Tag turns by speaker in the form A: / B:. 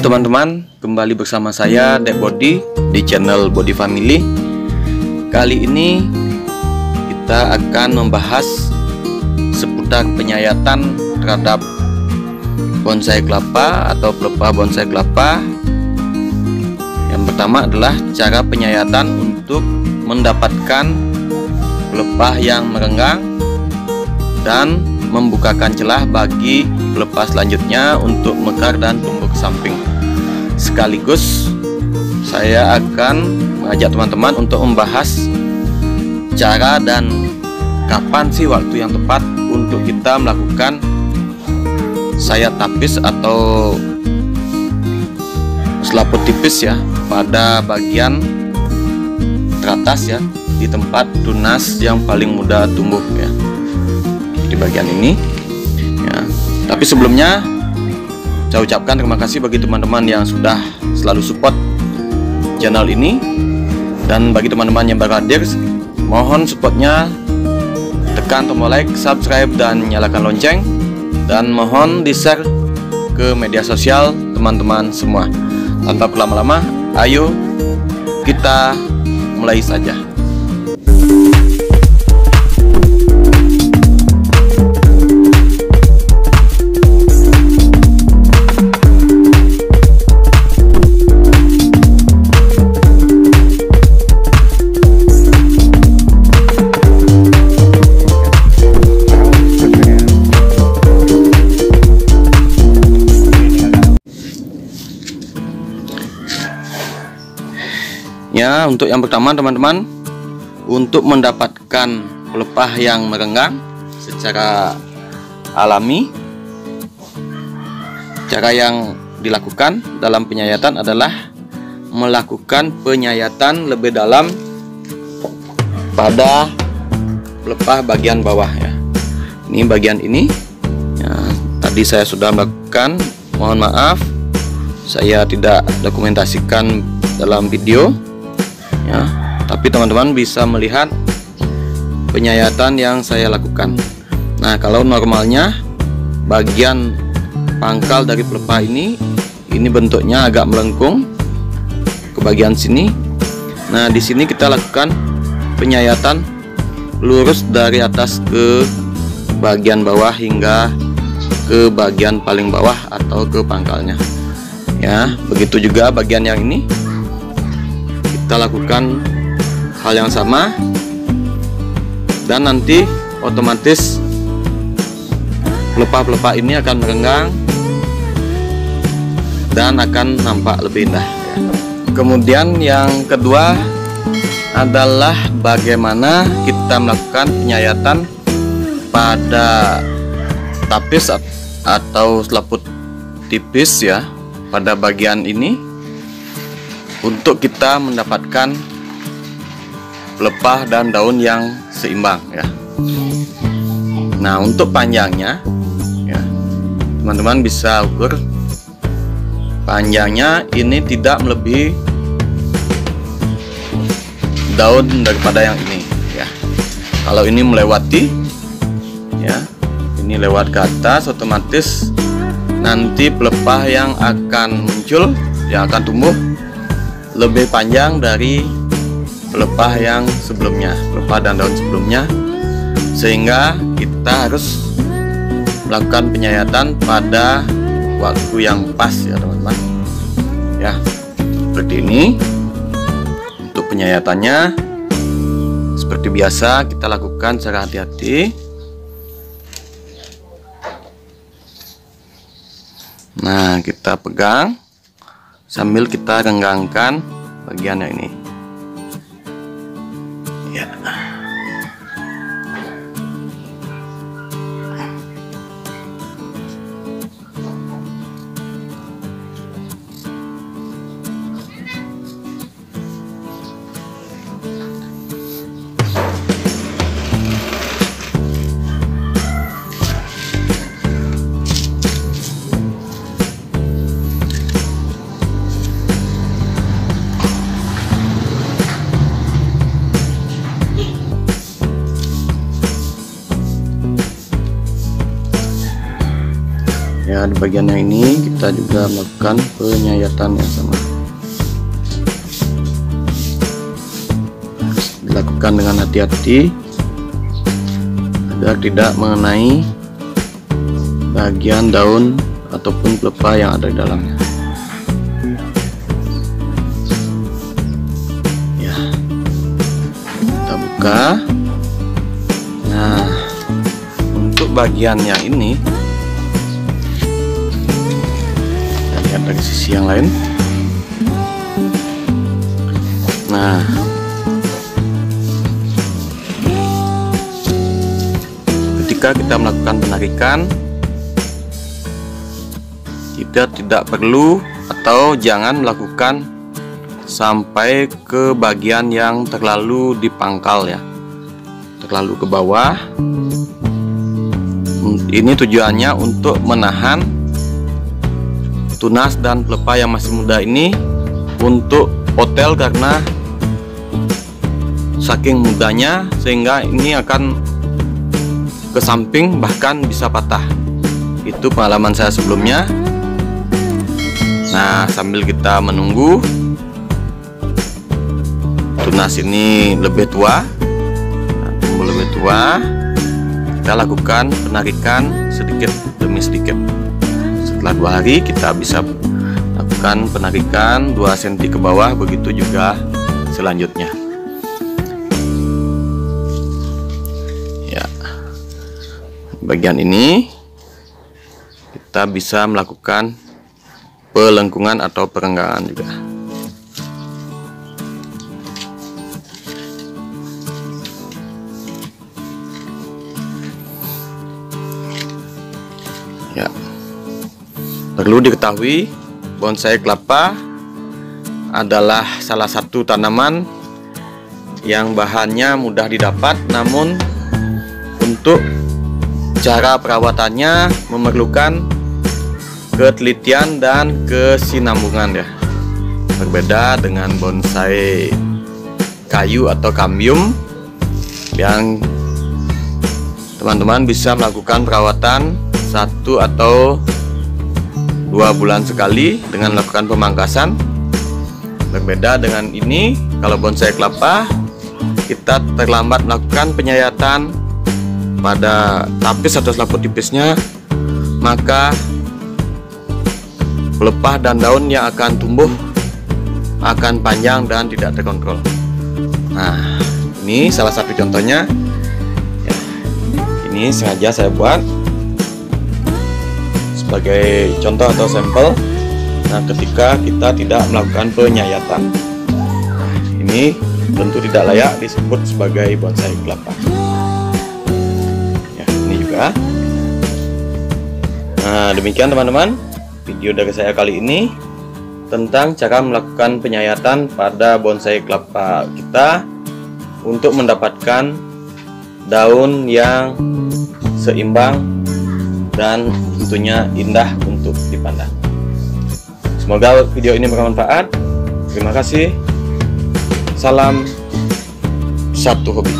A: Halo teman-teman, kembali bersama saya Dek Body di channel Body Family. Kali ini kita akan membahas seputar penyayatan terhadap bonsai kelapa atau pelepah bonsai kelapa. Yang pertama adalah cara penyayatan untuk mendapatkan pelepah yang merenggang dan membukakan celah bagi pelepah selanjutnya untuk mekar dan tumbuh ke samping. Sekaligus saya akan mengajak teman-teman untuk membahas cara dan kapan sih waktu yang tepat untuk kita melakukan sayat tapis atau selaput tipis ya pada bagian teratas ya, di tempat tunas yang paling mudah tumbuh ya, di bagian ini ya. Tapi sebelumnya saya ucapkan terima kasih bagi teman-teman yang sudah selalu support channel ini, dan bagi teman-teman yang baru hadir, mohon supportnya, tekan tombol like, subscribe, dan nyalakan lonceng, dan mohon di share ke media sosial teman-teman semua. Tanpa berlama-lama, ayo kita mulai saja. Ya, untuk yang pertama teman-teman, untuk mendapatkan pelepah yang merenggang secara alami, cara yang dilakukan dalam penyayatan adalah melakukan penyayatan lebih dalam pada pelepah bagian bawah ya. Ini bagian ini ya, tadi saya sudah melakukan, mohon maaf saya tidak dokumentasikan dalam video ya, tapi teman-teman bisa melihat penyayatan yang saya lakukan. Nah, kalau normalnya bagian pangkal dari pelepah ini bentuknya agak melengkung ke bagian sini. Nah, di sini kita lakukan penyayatan lurus dari atas ke bagian bawah hingga ke bagian paling bawah atau ke pangkalnya ya. Begitu juga bagian yang ini, kita lakukan hal yang sama, dan nanti otomatis pelepah-pelepah ini akan merenggang dan akan nampak lebih indah ya. Kemudian yang kedua adalah bagaimana kita melakukan penyayatan pada tapis atau selaput tipis ya, pada bagian ini, untuk kita mendapatkan pelepah dan daun yang seimbang ya. Nah, untuk panjangnya ya, teman-teman bisa ukur panjangnya ini tidak melebihi daun daripada yang ini ya. Kalau ini melewati ya, ini lewat ke atas, otomatis nanti pelepah yang akan muncul, yang akan tumbuh, lebih panjang dari pelepah yang sebelumnya, pelepah dan daun sebelumnya, sehingga kita harus melakukan penyayatan pada waktu yang pas ya teman-teman ya. Seperti ini untuk penyayatannya. Seperti biasa kita lakukan secara hati-hati. Nah, kita pegang sambil kita renggangkan bagian yang ini ya. Ya, di bagian yang ini kita juga melakukan penyayatan yang sama. Harus dilakukan dengan hati-hati agar tidak mengenai bagian daun ataupun pelepah yang ada di dalamnya. Ya, kita buka. Nah, untuk bagian yang ini, kita lihat dari sisi yang lain. Nah, ketika kita melakukan penarikan, kita tidak perlu atau jangan melakukan sampai ke bagian yang terlalu di pangkal ya, terlalu ke bawah. Ini tujuannya untuk menahan tunas dan pelepah yang masih muda ini untuk potel, karena saking mudanya sehingga ini akan ke samping, bahkan bisa patah. Itu pengalaman saya sebelumnya. Nah, sambil kita menunggu tunas ini lebih tua, tumbuh lebih tua, kita lakukan penarikan sedikit demi sedikit. Setelah 2 hari kita bisa lakukan penarikan 2 cm ke bawah, begitu juga selanjutnya. Ya, bagian ini kita bisa melakukan pelengkungan atau perenggangan juga. Ya, perlu diketahui bonsai kelapa adalah salah satu tanaman yang bahannya mudah didapat, namun untuk cara perawatannya memerlukan ketelitian dan kesinambungan ya. Berbeda dengan bonsai kayu atau kambium yang teman-teman bisa melakukan perawatan 1 atau 2 bulan sekali dengan melakukan pemangkasan. Berbeda dengan ini, kalau bonsai kelapa kita terlambat melakukan penyayatan pada tapis atau selaput tipisnya, maka pelepah dan daun yang akan tumbuh akan panjang dan tidak terkontrol. Nah, ini salah satu contohnya ya, ini sengaja saya buat sebagai contoh atau sampel. Nah, ketika kita tidak melakukan penyayatan, nah, ini tentu tidak layak disebut sebagai bonsai kelapa ya, ini juga. Nah, demikian teman-teman video dari saya kali ini tentang cara melakukan penyayatan pada bonsai kelapa kita untuk mendapatkan daun yang seimbang dan tentunya indah untuk dipandang. Semoga video ini bermanfaat. Terima kasih. Salam satu hobi.